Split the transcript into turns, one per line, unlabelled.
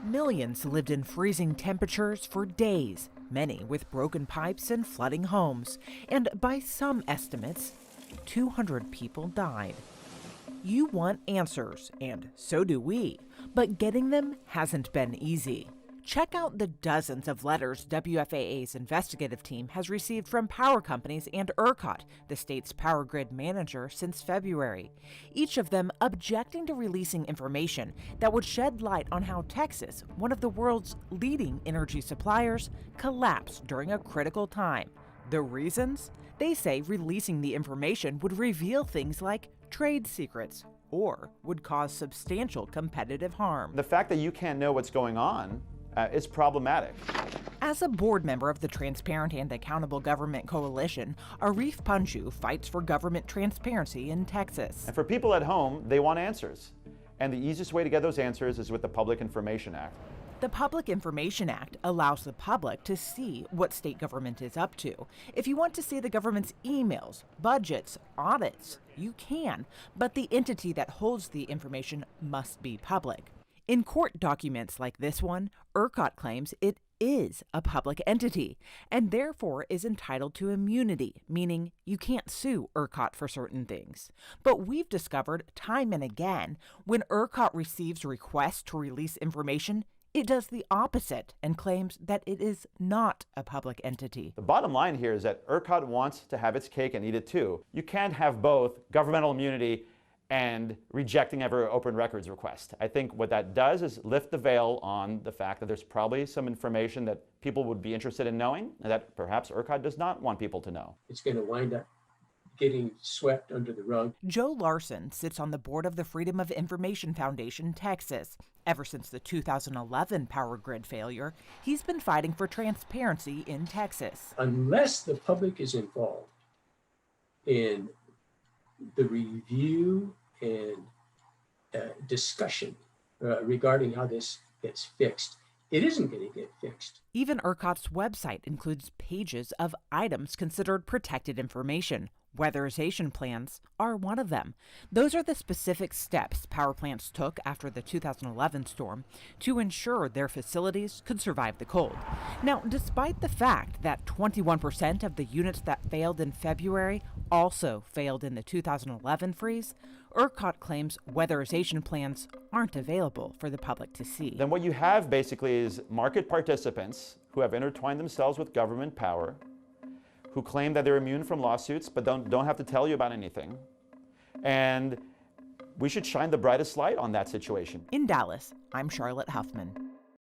Millions lived in freezing temperatures for days, many with broken pipes and flooding homes. And by some estimates, 200 people died. You want answers, and so do we, but getting them hasn't been easy. Check out the dozens of letters WFAA's investigative team has received from power companies and ERCOT, the state's power grid manager, since February, each of them objecting to releasing information that would shed light on how Texas, one of the world's leading energy suppliers, collapsed during a critical time. The reasons? They say releasing the information would reveal things like trade secrets or would cause substantial competitive harm.
The fact that you can't know what's going on is problematic.
As a board member of the Transparent and Accountable Government Coalition, Arif Panju fights for government transparency in Texas.
And for people at home, they want answers. And the easiest way to get those answers is with the Public Information Act.
The Public Information Act allows the public to see what state government is up to. If you want to see the government's emails, budgets, audits, you can, but the entity that holds the information must be public. In court documents like this one, ERCOT claims it is a public entity and therefore is entitled to immunity, meaning you can't sue ERCOT for certain things. But we've discovered time and again, when ERCOT receives requests to release information, it does the opposite and claims that it is not a public entity.
The bottom line here is that ERCOT wants to have its cake and eat it too. You can't have both governmental immunity and rejecting every open records request. I think what that does is lift the veil on the fact that there's probably some information that people would be interested in knowing and that perhaps ERCOT does not want people to know.
It's going to wind up getting swept under the rug.
Joe Larson sits on the board of the Freedom of Information Foundation, Texas. Ever since the 2011 power grid failure, he's been fighting for transparency in Texas.
Unless the public is involved in the review and discussion regarding how this gets fixed, it isn't going to get fixed.
Even ERCOT's website includes pages of items considered protected information. Weatherization plans are one of them. Those are the specific steps power plants took after the 2011 storm to ensure their facilities could survive the cold. Now, despite the fact that 21% of the units that failed in February also failed in the 2011 freeze, ERCOT claims weatherization plans aren't available for the public to see.
Then what you have basically is market participants who have intertwined themselves with government power, who claim that they're immune from lawsuits but don't have to tell you about anything. And we should shine the brightest light on that situation.
In Dallas, I'm Charlotte Huffman.